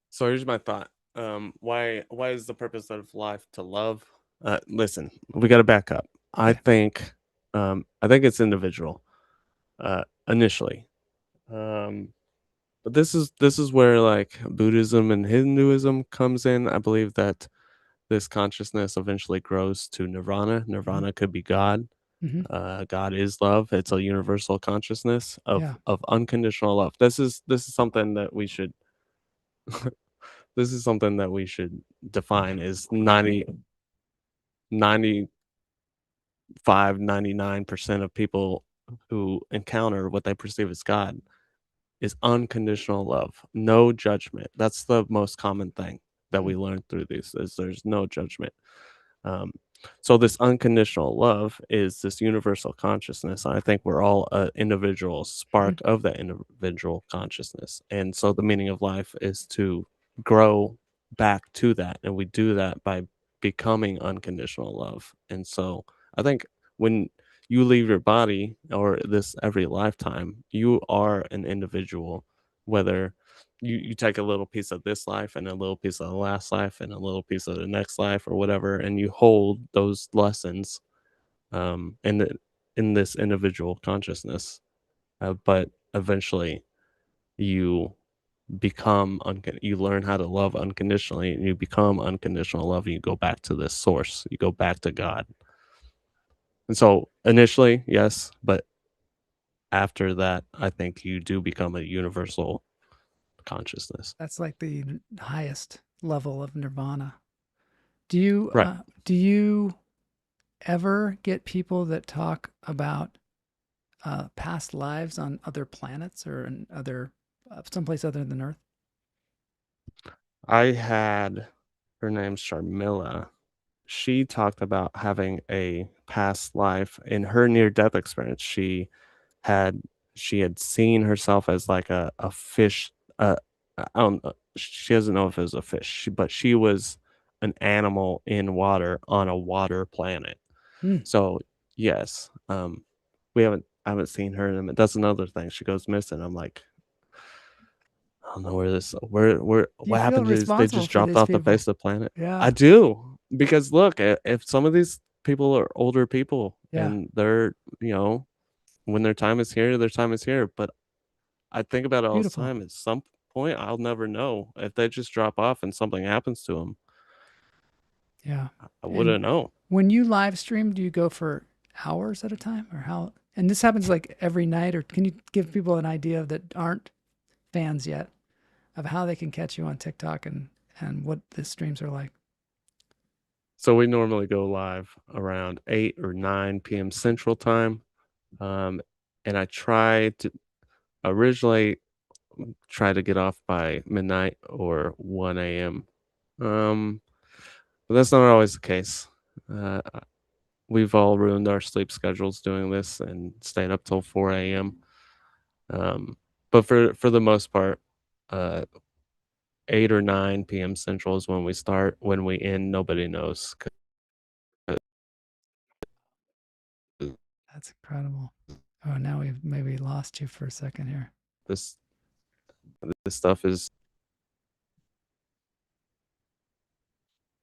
So here's my thought. Why is the purpose of life to love? Listen, we got to back up. Yeah. I think it's individual. Initially, but this is where like Buddhism and Hinduism comes in. I believe that this consciousness eventually grows to nirvana. Hmm. Nirvana could be God. Hmm. God is love. It's a universal consciousness Yeah. of unconditional love. This is something that we should this is something that we should define as 99% of people who encounter what they perceive as God is unconditional love, no judgment. That's the most common thing that Hmm. we learn through these is there's no judgment. Um, so this unconditional love is this universal consciousness. I think we're all an individual Hmm. spark of that individual consciousness. And so the meaning of life is to grow back to that. And we do that by becoming unconditional love. And so I think when you leave your body or this every lifetime, you are an individual, whether you take a little piece of this life and a little piece of the last life and a little piece of the next life or whatever, and you hold those lessons in in this individual consciousness, but eventually you you learn how to love unconditionally, and you become unconditional love, and you go back to this source, you go back to God. And so initially, yes, but after that, I think you do become a universal consciousness. That's like the highest level of nirvana. Right. Do you ever get people that talk about past lives on other planets or in other someplace other than Earth? I had her name's Sharmila. She talked about having a past life in her near death experience. Had she had seen herself as like a fish. I don't know. She doesn't know if it was a fish, but she was an animal in water on a water planet. Hmm. So yes, I haven't seen her, and that's another thing. She goes missing. I'm like, I don't know where Do you what feel happened is they responsible just for dropped these off the people? face of the planet. I Yeah. do, because look, if some of these people are older people Yeah. and they're, when their time is here. But I think about it all the Beautiful. time. At some point, I'll never know if they just drop off and something happens to them. Yeah. I And wouldn't know. when you live stream, do you go for hours at a time or how? And this happens like every night, or can you give people an idea that aren't fans yet of how they can catch you on TikTok and what the streams are like? So we normally go live around 8 or 9 p.m. Central Time. Um, and I originally try to get off by midnight or 1 a.m. Um, but that's not always the case. Uh, we've all ruined our sleep schedules doing this and staying up till 4 a.m. But for the most part, uh, 8 or 9 p.m. Central is when we start. When we end, nobody knows. 'Cause That's incredible. Oh, now we've maybe lost you for a second here. this this stuff is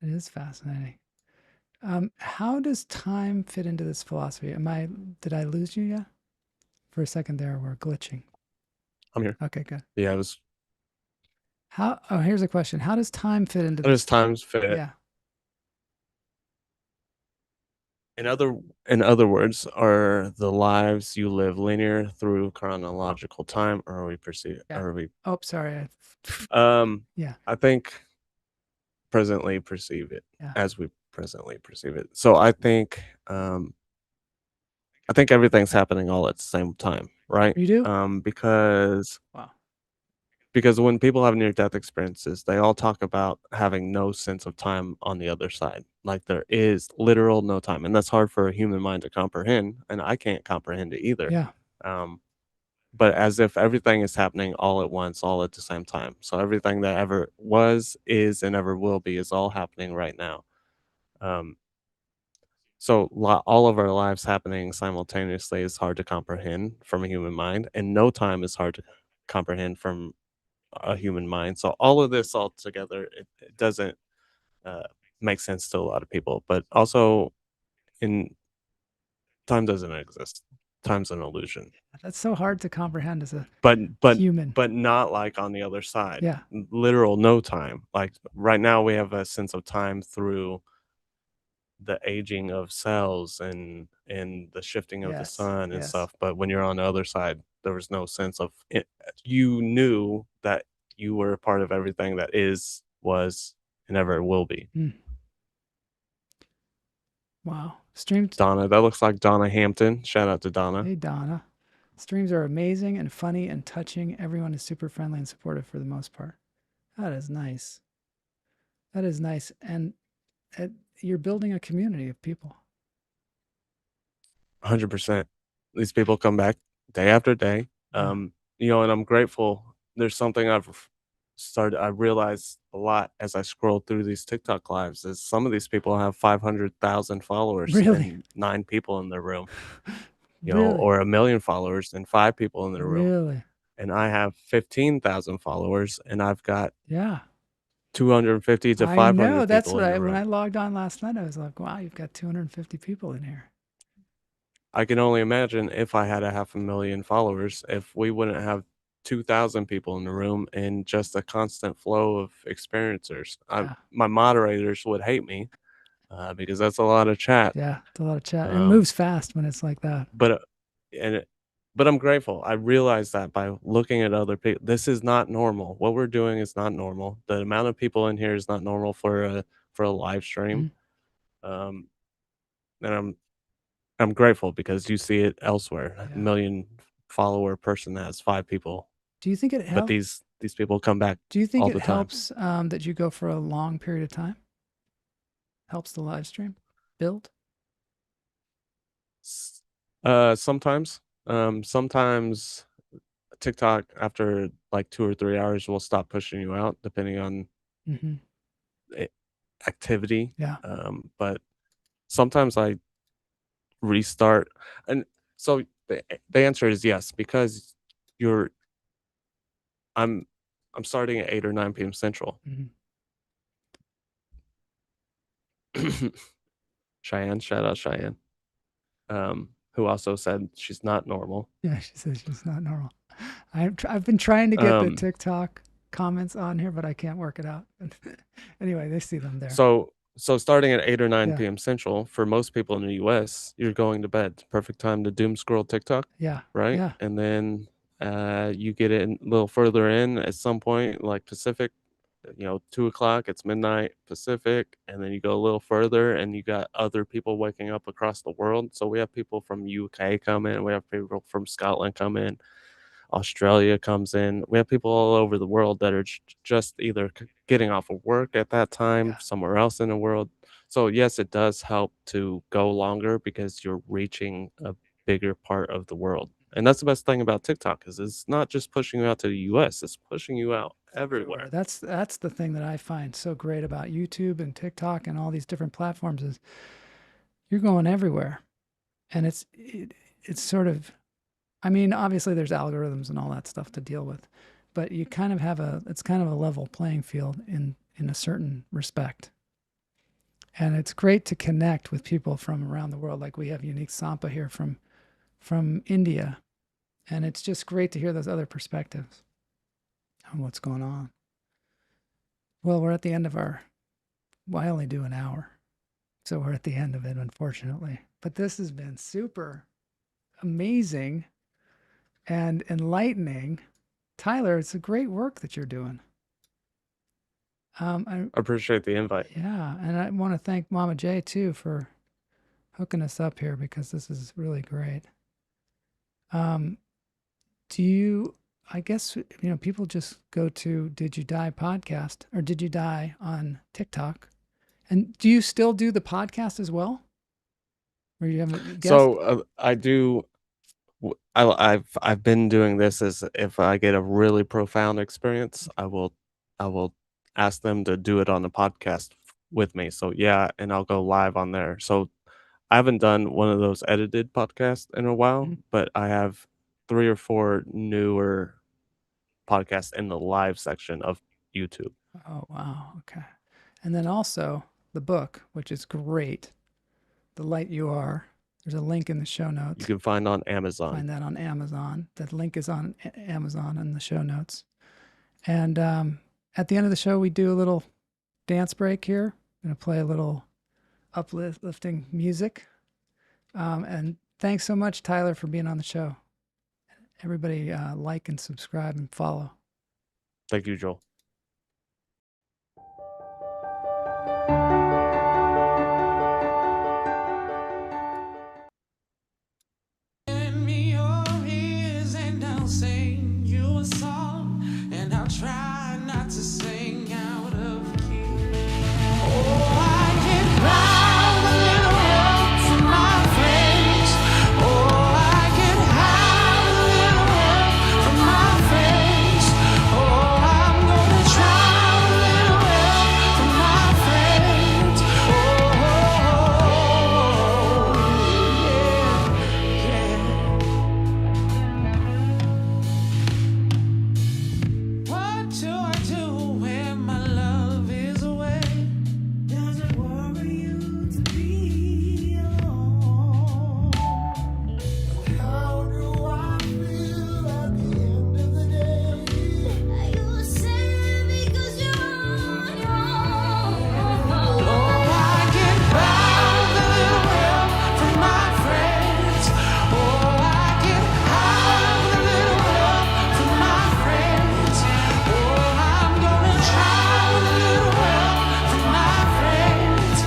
It is fascinating. How does time fit into this philosophy? Did I lose you yet? For a second there, we're glitching. I'm here. Okay, good. Yeah, it was. Here's a question. How does time fit into How does this? times fit? Yeah. In other words, are the lives you live linear through chronological time, or are we perceive? Yeah. Or are we? Oh, sorry. Yeah. I think presently perceive it Yeah. as we presently perceive it. So I think everything's happening all at the same time, right? You do? Because Wow. when people have near death experiences, they all talk about having no sense of time on the other side. Like there is literal no time. And that's hard for a human mind to comprehend. And I can't comprehend it either. Yeah. Um, but as if everything is happening all at once, all at the same time. So everything that ever was, is, and ever will be is all happening right now. Um, all of our lives happening simultaneously is hard to comprehend from a human mind, and no time is hard to comprehend from a human mind. So all of this all together, it doesn't uh, make sense to a lot of people. But also, in time doesn't exist. Time's an illusion. That's so hard to comprehend as a But but human. but not like on the other side. Yeah. Literal no time. Like right now, we have a sense of time through the aging of cells and the shifting of the Yes. sun and Yes. stuff. But when you're on the other side, there was no sense of it. You knew that you were a part of everything that is, was, and ever will be. Mm. Wow. Streamed. Donna, that looks like Donna Hampton. Shout out to Donna. Hey, Donna. Streams are amazing and funny and touching. Everyone is super friendly and supportive for the most part. That is nice. That is nice. And you're building a community of people. 100%. These people come back day after day. Yeah. And I'm grateful. There's something I realized a lot as I scroll through these TikTok lives is some of these people have 500,000 followers Really? and 9 people in their room, Really? or 1,000,000 followers and 5 people in their room. Really? And I have 15,000 followers and I've got Yeah. 250 to I know. 500 That's people what in the when I room. logged on last night, I was like, wow, you've got 250 people in here. I can only imagine if I had a 500,000 followers, if we wouldn't have 2,000 people in the room and just a constant flow of experiencers. Yeah. My moderators would hate me because that's a lot of chat. Yeah. It's a lot of chat. It Um, moves fast when it's like that. but uh, and it, but I'm grateful. I realized that by looking at other people, this is not normal. What we're doing is not normal. The amount of people in here is not normal for a live stream. Mhm. Um, and I'm grateful because you see it elsewhere. A Yeah. million follower person that has 5 people, Do you think it but helps? these people come back Do you think all it the time. helps that you go for a long period of time? Helps the live stream build? Sometimes, sometimes TikTok after like 2 or 3 hours will stop pushing you out depending on Mm-hmm. a activity. Yeah. But sometimes I restart, and so the answer is yes, because you're I'm I'm starting at 8 or 9 PM Central. Mm-hmm. Cheyenne, shout out Cheyenne, who also said she's not normal. Yeah, she says she's not normal. I've been trying to get the Um, TikTok comments on here, but I can't work it out. Anyway, they see them there. so starting at 8 or 9 Yeah. PM Central, for most people in the US, you're going to bed. Perfect time to doom scroll TikTok, Yeah. right? Yeah. And then you get it a little further in at some point, like Pacific, 2 o'clock, it's midnight Pacific, and then you go a little further and you got other people waking up across the world. So we have people from UK come in, we have people from Scotland come in, Australia comes in. We have people all over the world that are just either getting off of work at that time, Yeah. somewhere else in the world. So yes, it does help to go longer because you're reaching a bigger part of the world. And that's the best thing about TikTok is it's not just pushing you out to the US, it's pushing you out everywhere. That's the thing that I find so great about YouTube and TikTok and all these different platforms is you're going everywhere. And it's sort of, I mean, obviously there's algorithms and all that stuff to deal with, but you kind of have it's kind of a level playing field in a certain respect. And it's great to connect with people from around the world. Like we have Unique Sampa here from India, And it's just great to hear those other perspectives on what's going on. Well, we're at the end of I only do an hour. So we're at the end of it, unfortunately. But this has been super amazing and enlightening. Tyler, it's a great work that you're doing. I appreciate the invite. Yeah, and I want to thank Mama J too for hooking us up here, because this is really great. I guess, people just go to Did You Die podcast or Did You Die on TikTok. And do you still do the podcast as well? Or you have a guest? So I do. I've been doing this as if I get a really profound experience, I will ask them to do it on the podcast with me. So yeah, and I'll go live on there. So I haven't done one of those edited podcasts in a while, but I have 3 or 4 newer podcasts in the live section of YouTube. Oh, wow. Okay. And then also the book, which is great. The Light You Are. There's a link in the show notes. You can find on Amazon. Find that on Amazon. That link is on Amazon in the show notes. And at the end of the show, we do a little dance break here. I'm going to play a little uplifting music. And thanks so much, Tyler, for being on the show. Everybody like and subscribe and follow. Thank you, Joel. Lend me your ears and I'll sing you a song, and I'll try not to sing out of key. Oh, I can cry a little help from my friends. Oh, I can have a little help from my friends. Oh, I'm gonna try a little help from my friends. What do I do when my love is away? Does it worry you to be alone? How do I feel at the end of the day? You say because you're on your own. Oh, I can buy a little help from my friends. Oh, I can have a little help from my friends. Oh, I'm gonna try a little help from my friends.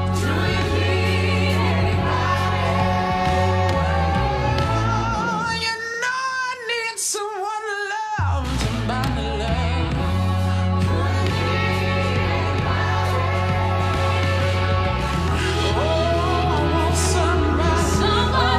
Do you need anybody? Oh, you know I need someone to love, somebody to love. Do you need anybody? Oh, I want somebody to love,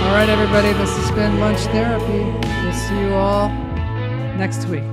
All right, everybody, this has been Lunch Therapy. We'll see you all next week.